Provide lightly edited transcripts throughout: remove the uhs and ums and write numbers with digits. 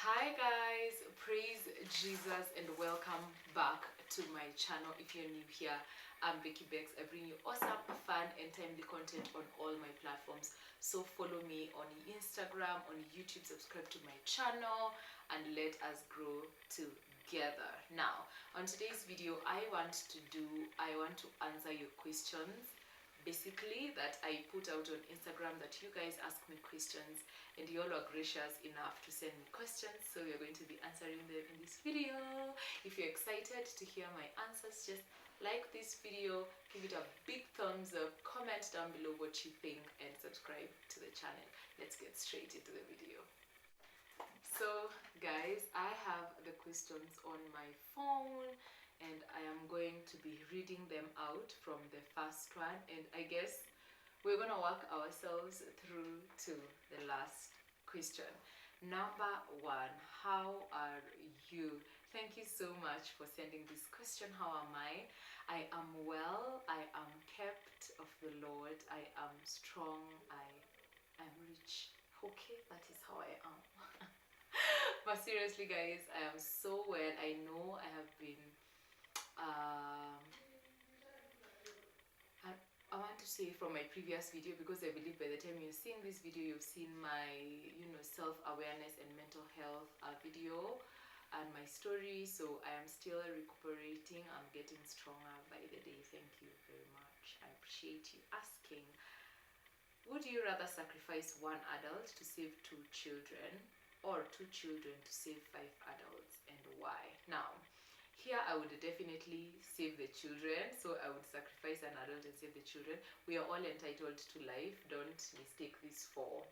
Hi guys, praise Jesus and welcome back to my channel. If you're new here, I'm Beckybecks. I bring you awesome, fun and timely content on all my platforms. So follow me on Instagram, on YouTube, subscribe to my channel and let us grow together. Now, on today's video, I want to answer your questions. Basically, that I put out on Instagram, that you guys ask me questions and you all are gracious enough to send me questions, so we are going to be answering them in this video. If you're excited to hear my answers, just like this video, give it a big thumbs up, comment down below what you think and subscribe to the channel. Let's get straight into the video. So guys, I have the questions on my phone and I am going to be reading them out from the first one, and I guess we're gonna work ourselves through to the last question. Number one, how are you? Thank you so much for sending this question. How am I? I am well. I am kept of the Lord. I am strong. I am rich. Okay, that is how I am. But seriously guys, I am so well. I know I have been I want to say from my previous video, because I believe by the time you're seeing this video, you've seen my self-awareness and mental health video and my story. So I am still recuperating. I'm getting stronger by the day. Thank you very much. I appreciate you asking. Would you rather sacrifice one adult to save two children, or two children to save 5 adults, and why? Now, here I would definitely save the children, so I would sacrifice an adult and save the children. We are all entitled to life. Don't mistake this for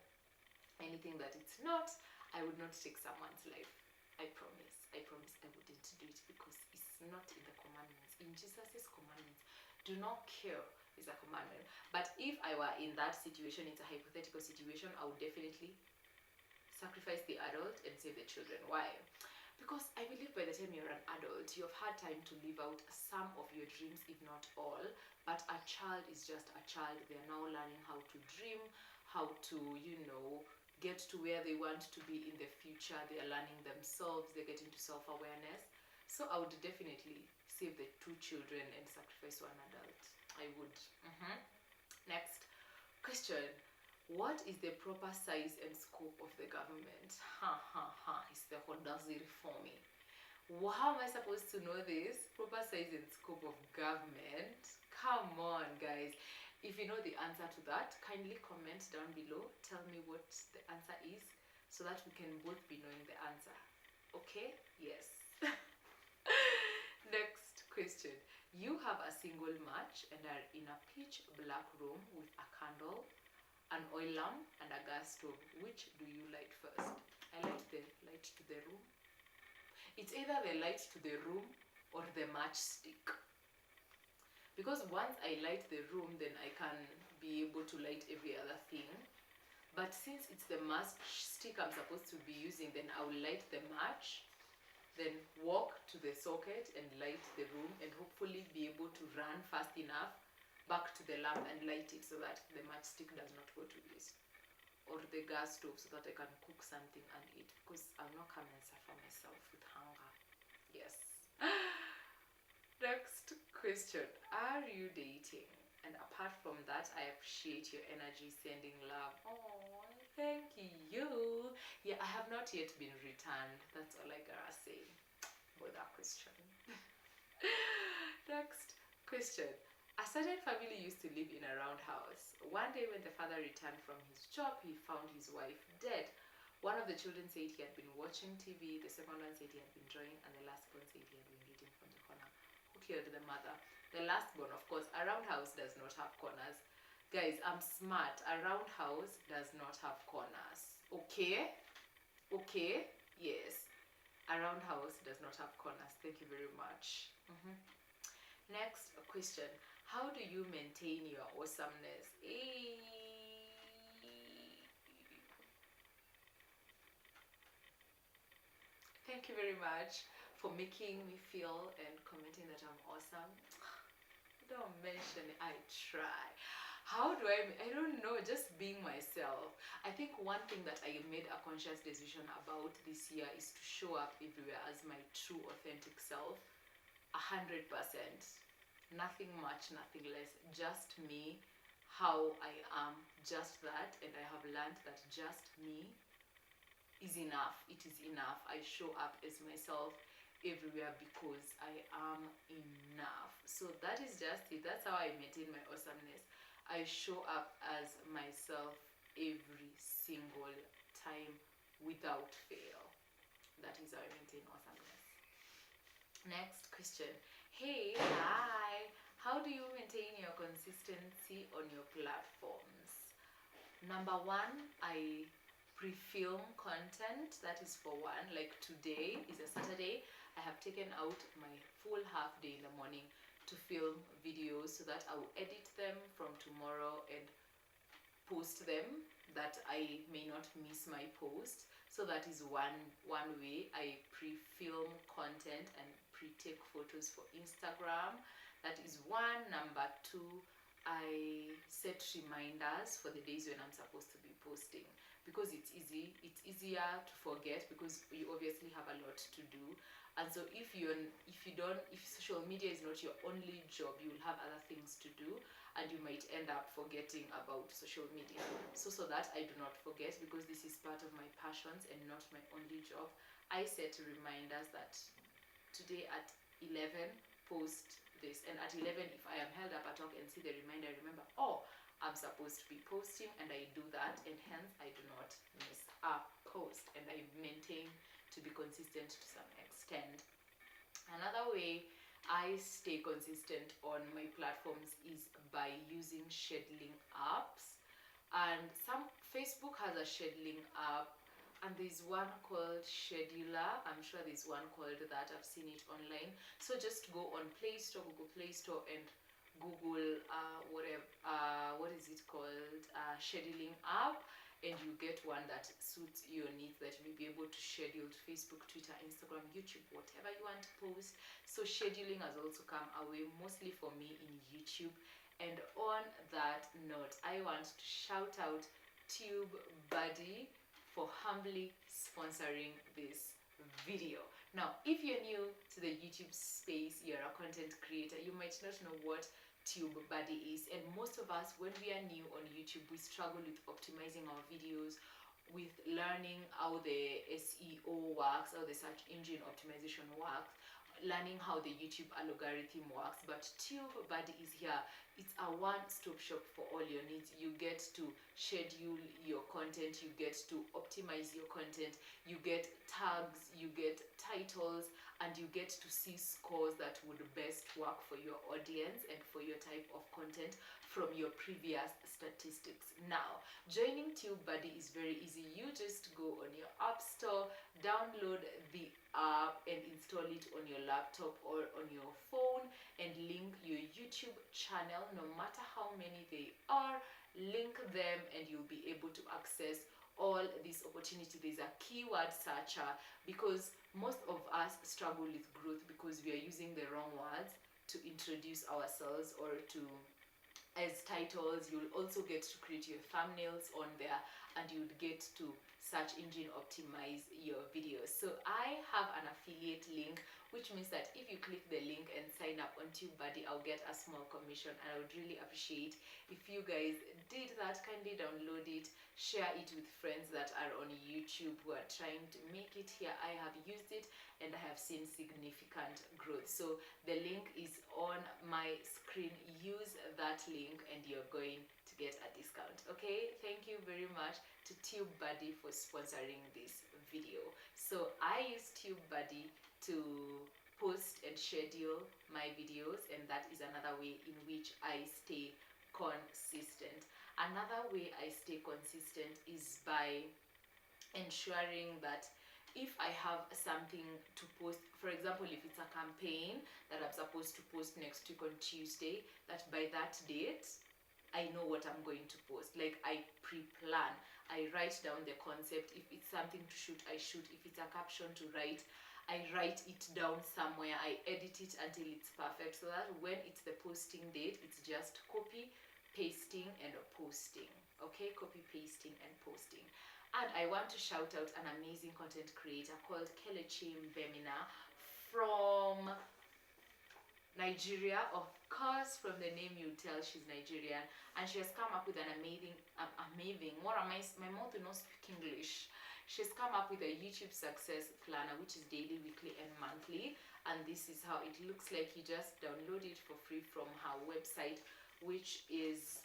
anything that it's not. I would not take someone's life. I promise I wouldn't do it, because it's not in the commandments. In Jesus' commandments, do not kill is a commandment. But if I were in that situation, it's a hypothetical situation, I would definitely sacrifice the adult and save the children. Why? Because I believe by the time you're an adult, you've had time to live out some of your dreams, if not all. But a child is just a child. They're now learning how to dream, how to, get to where they want to be in the future. They're learning themselves. They're getting to self-awareness. So I would definitely save the 2 children and sacrifice 1 adult. I would. Next question. What is the proper size and scope of the government? It's the Hodaziri for me. How am I supposed to know this? Proper size and scope of government? Come on, guys. If you know the answer to that, kindly comment down below. Tell me what the answer is, so that we can both be knowing the answer. Okay? Yes. Next question. You have a single match and are in a pitch black room with a candle, an oil lamp and a gas stove. Which do you light first? I light the light to the room. It's either the light to the room or the matchstick, because once I light the room, then I can be able to light every other thing. But since it's the matchstick I'm supposed to be using, then I will light the match, then walk to the socket and light the room, and hopefully be able to run fast enough back to the lamp and light it, so that the matchstick does not go to waste, or the gas stove, so that I can cook something and eat, because I'll not come and suffer myself with hunger. Yes. Next question. Are you dating? And apart from that, I appreciate your energy, sending love. Oh, thank you. Yeah, I have not yet been returned. That's all I gotta say about that question. Next question. A certain family used to live in a roundhouse. One day when the father returned from his job, he found his wife dead. One of the children said he had been watching TV, the second one said he had been drawing, and the last one said he had been reading from the corner. Who killed the mother? The last one, of course. A roundhouse does not have corners. Guys, I'm smart. A roundhouse does not have corners. Okay? Okay? Yes. A roundhouse does not have corners. Thank you very much. Next question. How do you maintain your awesomeness? Thank you very much for making me feel and commenting that I'm awesome. Don't mention it. I try. How do I don't know, just being myself. I think one thing that I made a conscious decision about this year is to show up everywhere as my true authentic self, 100%. Nothing much, nothing less, just me, how I am, just that. And I have learned that just me is enough. It is enough. I show up as myself everywhere because I am enough. So that is just it. That's how I maintain my awesomeness. I show up as myself every single time without fail. That is how I maintain awesomeness. Next question. Hey, hi. How do you maintain your consistency on your platforms? Number one, I pre-film content. That is for one. Like today is a Saturday. I have taken out my full half day in the morning to film videos so that I will edit them from tomorrow and post them, that I may not miss my post. So that is one way I pre-film content and pre-take photos for Instagram. That is one. Number two, I set reminders for the days when I'm supposed to be posting, because it's easier to forget because you obviously have a lot to do. And so if social media is not your only job, you will have other things to do and you might end up forgetting about social media. So that I do not forget, because this is part of my passions and not my only job, I set reminders that today at 11 post this, and at 11 if I am held up at talk and see the reminder, I remember, oh, I'm supposed to be posting, and I do that, and hence I do not miss a post, and I maintain to be consistent to some extent. Another way I stay consistent on my platforms is by using scheduling apps. And Facebook has a scheduling app, and there's one called Scheduler. I'm sure there's one called that. I've seen it online. So just go on Play Store, Google Play Store, and Google what is it called, scheduling app, and you get one that suits your needs, that you'll be able to schedule Facebook, Twitter, Instagram, YouTube, whatever you want to post. So scheduling has also come away mostly for me in YouTube. And on that note, I want to shout out TubeBuddy for humbly sponsoring this video. Now, if you're new to the YouTube space, you're a content creator, you might not know what TubeBuddy is. And most of us, when we are new on YouTube, we struggle with optimizing our videos, with learning how the SEO works, how the search engine optimization works, learning how the YouTube algorithm works. But TubeBuddy is here. It's a one-stop shop for all your needs. You get to schedule your content, you get to optimize your content, you get tags, you get titles, and you get to see scores that would best work for your audience and for your type of content from your previous statistics. Now, joining TubeBuddy is very easy. You just go on your app store, download the app and install it on your laptop or on your phone, and link your YouTube channel, no matter how many they are. Link them and you'll be able to access all this opportunity. There's a keyword searcher, because most of us struggle with growth because we are using the wrong words to introduce ourselves or to as titles. You'll also get to create your thumbnails on there, and you'll get to search engine optimize your videos. So I have an affiliate link, which means that if you click the link and sign up on TubeBuddy, I'll get a small commission, and I would really appreciate if you guys did that. Kindly download it, share it with friends that are on YouTube who are trying to make it here. I have used it and I have seen significant growth. So the link is on my screen. Use that link and you're going to get a discount. Okay, thank you very much to TubeBuddy for sponsoring this video. So I use TubeBuddy to post and schedule my videos, and that is another way in which I stay consistent. Another way I stay consistent is by ensuring that if I have something to post, for example, if it's a campaign that I'm supposed to post next week on Tuesday, that by that date I know what I'm going to post. Like, I pre-plan. I write down the concept. If it's something to shoot, I shoot. If it's a caption to write, I write it down somewhere. I edit it until it's perfect, so that when it's the posting date, it's just copy, pasting and posting. Okay, copy pasting and posting. And I want to shout out an amazing content creator called Kelechi Mbemina from Nigeria. Of course, from the name you tell she's Nigerian, and she has come up with an amazing. What am I? My mouth will not speak English. She's come up with a YouTube success planner, which is daily, weekly, and monthly. And this is how it looks like. You just download it for free from her website, which is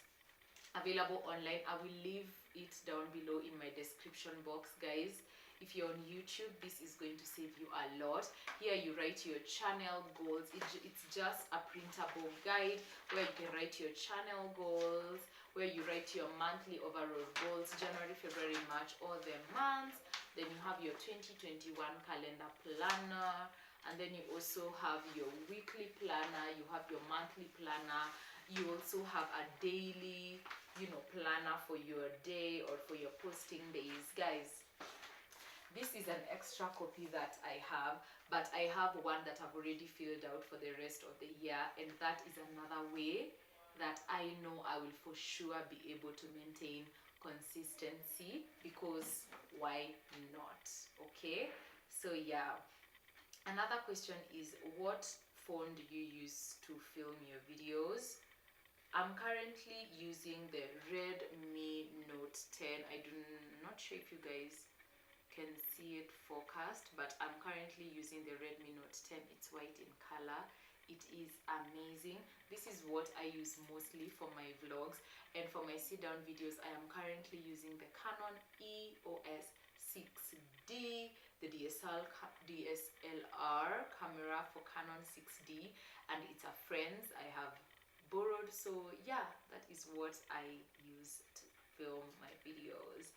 available online. I will leave it down below in my description box, guys. If you're on YouTube, this is going to save you a lot. Here you write your channel goals. It's just a printable guide where you can write your channel goals, where you write your monthly overall goals, January, February, March, all the months. Then you have your 2021 calendar planner, and then you also have your weekly planner, you have your monthly planner, you also have a daily, planner for your day or for your posting days. Guys, this is an extra copy that I have, but I have one that I've already filled out for the rest of the year, and that is another way that I know I will for sure be able to maintain consistency, because why not? Okay, so yeah. Another question is, what phone do you use to film your videos? I'm currently using the Redmi Note 10. Not sure if you guys can see it focused, but I'm currently using the Redmi Note 10. It's white in color. It is amazing. This is what I use mostly for my vlogs, and for my sit down videos I am currently using the Canon EOS 6D, the DSLR camera for Canon 6D, and it's a friend's I have borrowed. So yeah, that is what I use to film my videos.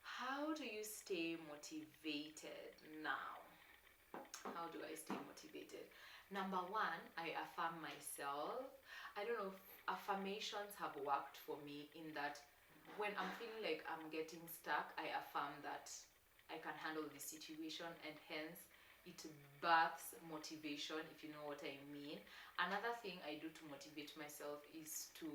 How do you stay motivated now? How do I stay motivated? Number one, I affirm myself. I don't know if affirmations have worked for me, in that when I'm feeling like I'm getting stuck, I affirm that I can handle the situation, and hence it births motivation, if you know what I mean. Another thing I do to motivate myself is to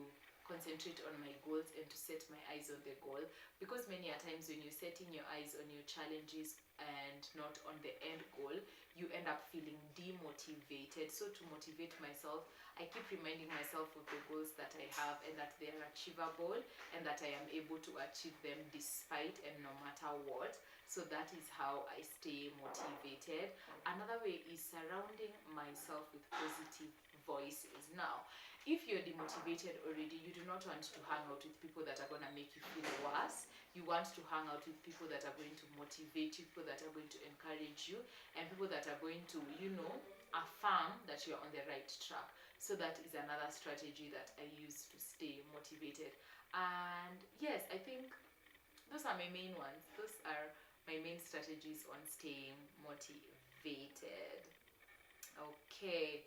concentrate on my goals and to set my eyes on the goal, because many a times when you're setting your eyes on your challenges and not on the end goal, you end up feeling demotivated. So to motivate myself, I keep reminding myself of the goals that I have, and that they are achievable, and that I am able to achieve them despite and no matter what. So that is how I stay motivated. Another way is surrounding myself with positive voices. Now, if you're demotivated already, you do not want to hang out with people that are going to make you feel worse. You want to hang out with people that are going to motivate you, people that are going to encourage you, and people that are going to, affirm that you're on the right track. So that is another strategy that I use to stay motivated. And yes, I think those are my main ones. Those are my main strategies on staying motivated. Okay.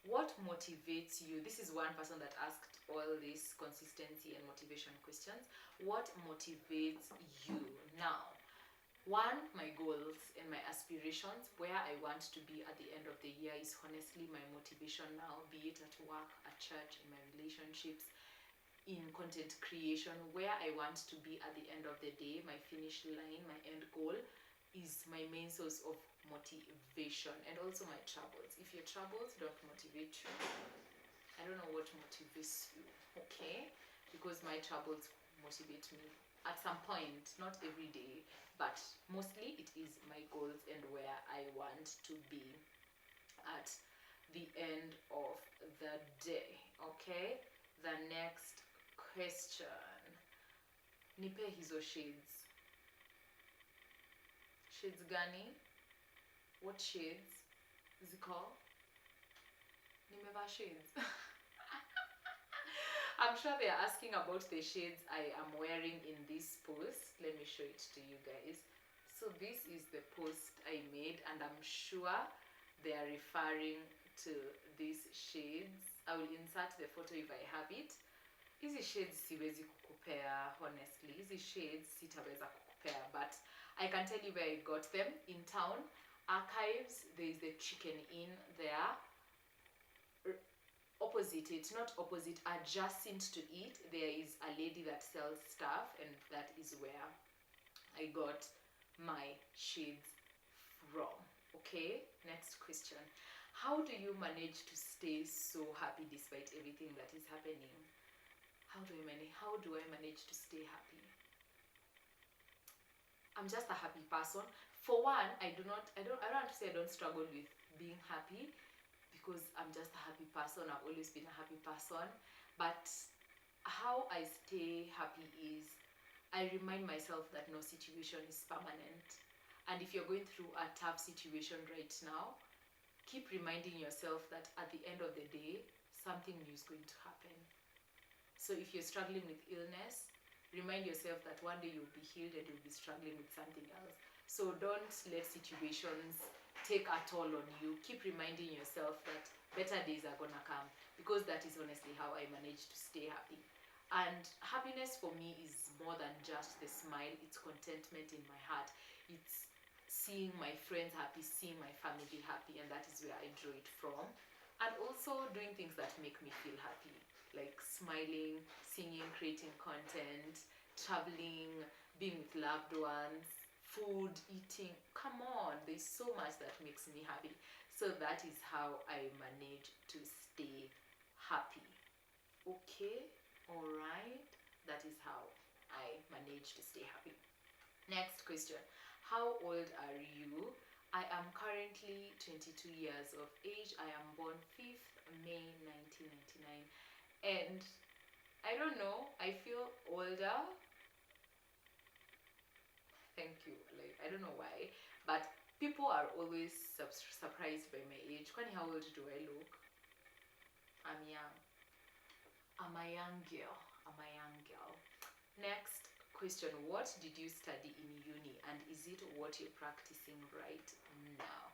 What motivates you? This is one person that asked all these consistency and motivation questions. What motivates you now? One, my goals and my aspirations, where I want to be at the end of the year, is honestly my motivation now, be it at work, at church, in my relationships, in content creation. Where I want to be at the end of the day, my finish line, my end goal, is my main source of motivation. And also my troubles. If your troubles don't motivate you, I don't know what motivates you. Okay, because my troubles motivate me at some point, not every day, but mostly it is my goals and where I want to be at the end of the day. Okay, the next question, nipe hizo shades. Shades gani? What shades? Ziko? Nimeva shades. I'm sure they are asking about the shades I am wearing in this post. Let me show it to you guys. So this is the post I made, and I'm sure they are referring to these shades. I will insert the photo if I have it. Hizi shades siwezi kukupea, honestly. Hizi shades sitaweza kukupea, but I can tell you where I got them. In town, Archives, there is the Chicken Inn there. opposite it, not opposite, adjacent to it, there is a lady that sells stuff, and that is where I got my shades from. Okay, next question. How do you manage to stay so happy despite everything that is happening? How do I manage to stay happy? I'm just a happy person. For one, I don't want to say I don't struggle with being happy, because I'm just a happy person. I've always been a happy person. But how I stay happy is I remind myself that no situation is permanent. And if you're going through a tough situation right now, keep reminding yourself that at the end of the day, something new is going to happen. So if you're struggling with illness, remind yourself that one day you'll be healed and you'll be struggling with something else. So don't let situations take a toll on you. Keep reminding yourself that better days are gonna come, because that is honestly how I manage to stay happy. And happiness for me is more than just the smile, it's contentment in my heart. It's seeing my friends happy, seeing my family happy, and that is where I draw it from. And also doing things that make me feel happy, like smiling, singing, creating content, traveling, being with loved ones, food, eating. Come on, there's so much that makes me happy. So that is how I manage to stay happy. Okay, alright, that is how I manage to stay happy. Next question. How old are you? I am currently 22 years of age. I am born 5th May 1999. And I don't know, I feel older. Thank you. Like, I don't know why, but people are always surprised by my age. Kwani, how old do I look? I'm young. I'm a young girl. I'm a young girl. Next question. What did you study in uni, and is it what you're practicing right now?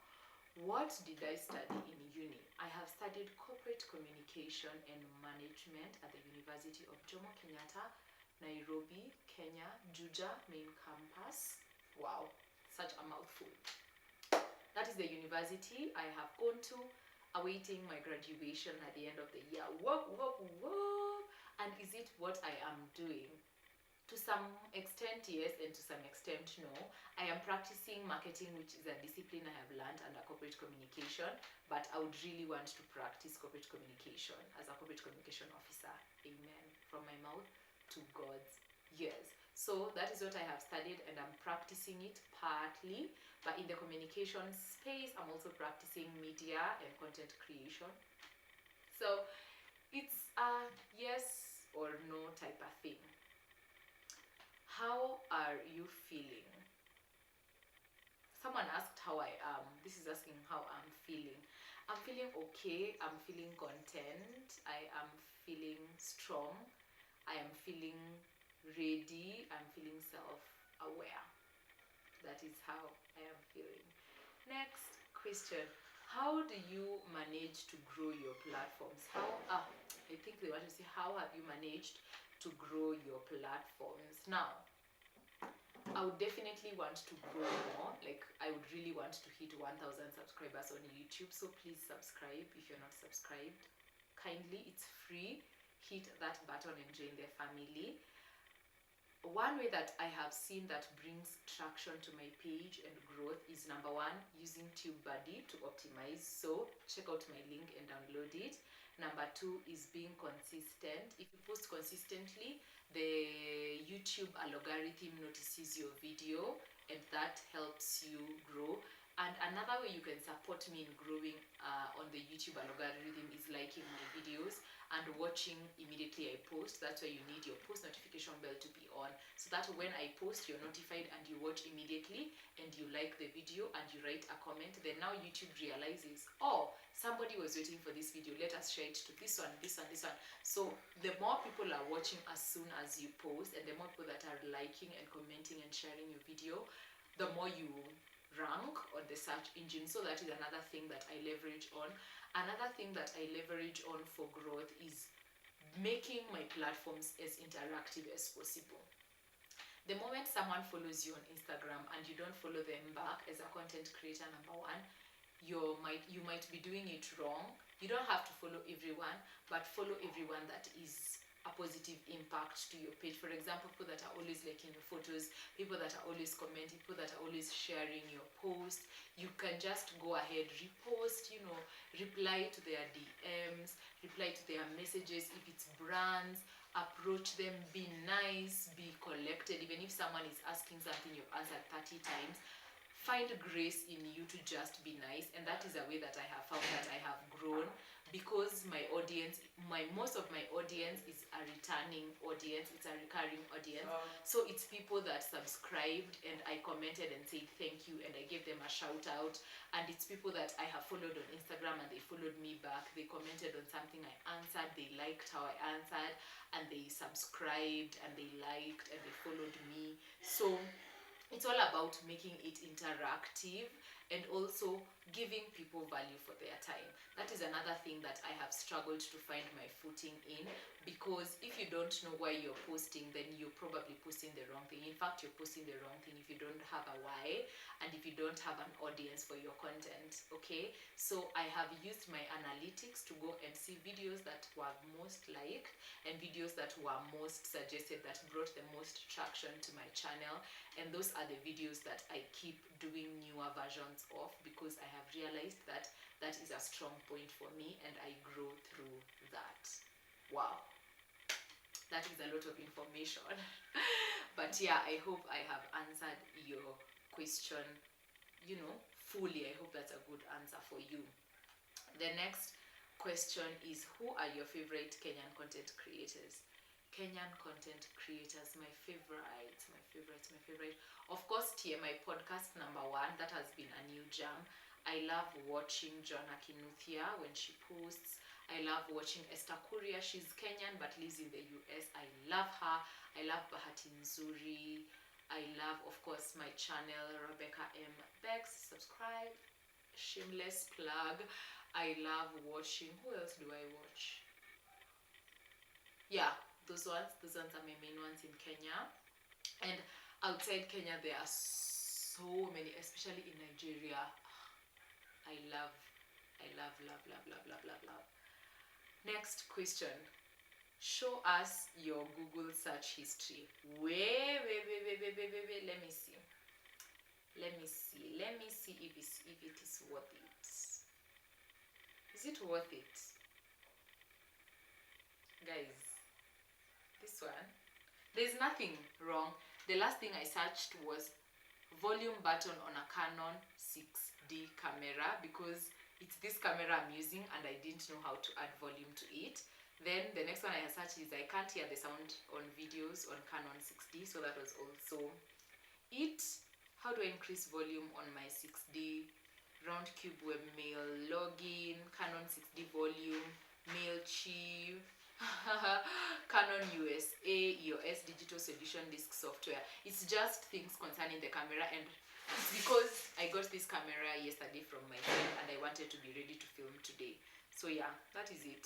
What did I study in uni? I have studied corporate communication and management at the University of Jomo Kenyatta, Nairobi, Kenya, Juja main campus. Wow, such a mouthful. That is the university I have gone to, awaiting my graduation at the end of the year. Whoa, whoa, whoa. And is it what I am doing? To some extent, yes, and to some extent, no. I am practicing marketing, which is a discipline I have learned under corporate communication, but I would really want to practice corporate communication as a corporate communication officer. Amen. From my mouth to God's ears. So that is what I have studied, and I'm practicing it partly. But in the communication space, I'm also practicing media and content creation. So it's a yes or no type of thing. How are you feeling? Someone asked how I am. This is asking how I'm feeling. I'm feeling okay. I'm feeling content. I am feeling strong. I am feeling ready. I'm feeling self-aware. That is how I am feeling. Next question. How do you manage to grow your platforms? I think they want to say, how have you managed to grow your platforms? Now, I would definitely want to grow more. Like, I would really want to hit 1,000 subscribers on YouTube. So please subscribe if you're not subscribed. Kindly, it's free. Hit that button and join the family. One way that I have seen that brings traction to my page and growth is, number one, using TubeBuddy to optimize. So check out my link and download it. Number two is being consistent. If you post consistently, the YouTube algorithm notices your video, and that helps you grow. And another way you can support me in growing on the YouTube algorithm is liking my videos and watching immediately I post. That's why you need your post notification bell to be on, so that when I post, you're notified and you watch immediately, and you like the video and you write a comment. Then now YouTube realizes, oh, somebody was waiting for this video, let us share it to this one, this one, this one. So the more people are watching as soon as you post, and the more people that are liking and commenting and sharing your video, the more you rank on the search engine. So that is another thing that I leverage on. Another thing that I leverage on for growth is making my platforms as interactive as possible. The moment someone follows you on Instagram and you don't follow them back as a content creator, number one, you might be doing it wrong. You don't have to follow everyone, but follow everyone that is a positive impact to your page. For example, people that are always liking your photos, people that are always commenting, people that are always sharing your post. You can just go ahead, repost, reply to their DMs, reply to their messages. If it's brands, approach them, be nice, be collected. Even if someone is asking something you've answered 30 times, find grace in you to just be nice. And that is a way that I have found that I have grown, because my audience, most of my audience is a returning audience, it's a recurring audience. So it's people that subscribed and I commented and said thank you and I gave them a shout out. And it's people that I have followed on Instagram and they followed me back, they commented on something I answered, they liked how I answered, and they subscribed and they liked and they followed me. So it's all about making it interactive and also giving people value for their time. That is another thing that I have struggled to find my footing in, because if you don't know why you're posting, then you're probably posting the wrong thing. In fact, you're posting the wrong thing if you don't have a why and if you don't have an audience for your content, okay? So I have used my analytics to go and see videos that were most liked and videos that were most suggested, that brought the most traction to my channel. And those are the videos that I keep doing newer versions of, because I have realized that that is a strong point for me and I grow through that. Wow, that is a lot of information. But yeah, I hope I have answered your question, fully. I hope that's a good answer for you. The next question is, who are your favorite Kenyan content creators? Kenyan content creators, my favorite. Of course, TMI podcast #1, that has been a new jam. I love watching Joanna Kinuthia when she posts. I love watching Esther Kuria. She's Kenyan but lives in the US. I love her. I love Bahati Nzuri. I love, of course, my channel, Rebecca M. Becks. Subscribe. Shameless plug. I love watching, who else do I watch? Yeah, those ones are my main ones in Kenya. And outside Kenya there are so many, especially in Nigeria. I love. Next question, show us your Google search history. Wait, let me see if it is worth it. Is it worth it, guys? This one, there's nothing wrong. The last thing I searched was volume button on a Canon 6D camera, because it's this camera I'm using and I didn't know how to add volume to it. Then the next one I searched is, I can't hear the sound on videos on Canon 6D, so that was also it. How do I increase volume on my 6D? Roundcube webmail login, Canon 6D volume, Mailchimp, Canon USA, EOS digital solution disk software. It's just things concerning the camera, and it's because I got this camera yesterday from my friend and I wanted to be ready to film today. So yeah, that is it.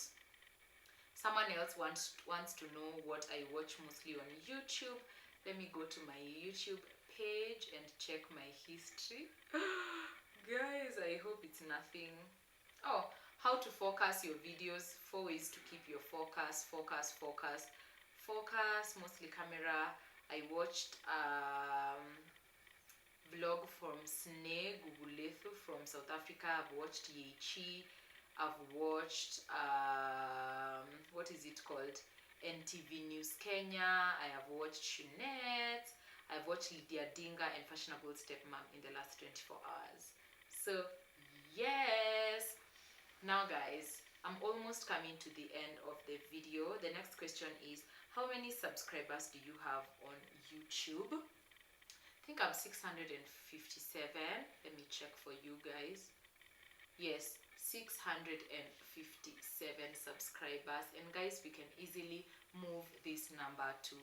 Someone else wants to know what I watch mostly on YouTube. Let me go to my YouTube page and check my history. Guys, I hope it's nothing. Oh, how to focus your videos. 4 ways to keep your focus. Focus, mostly camera. I watched vlog from Sneh Gugulethu from South Africa. I've watched Yechi. I've watched what is it called? NTV News Kenya. I have watched Shunette. I've watched Lydia Dinga and Fashionable Stepmom in the last 24 hours. So yes. Now guys, I'm almost coming to the end of the video. The next question is, how many subscribers do you have on YouTube? I think I'm 657. Let me check for you guys. Yes, 657 subscribers. And guys, we can easily move this number to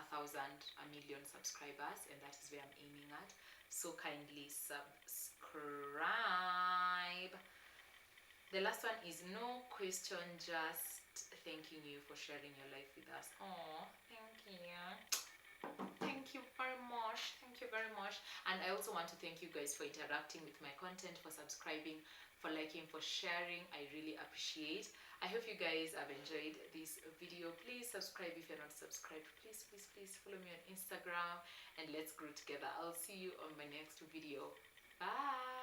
1,000, a million subscribers, and that is where I'm aiming at. So kindly subscribe. The last one is, no question, just thanking you for sharing your life with us. Oh, thank you very much. Thank Thank you very much. And I also want to thank you guys for interacting with my content, for subscribing, for liking, for sharing. I really appreciate. I hope you guys have enjoyed this video. Please subscribe if you're not subscribed. Please, please, please follow me on Instagram and let's grow together. I'll see you on my next video. Bye.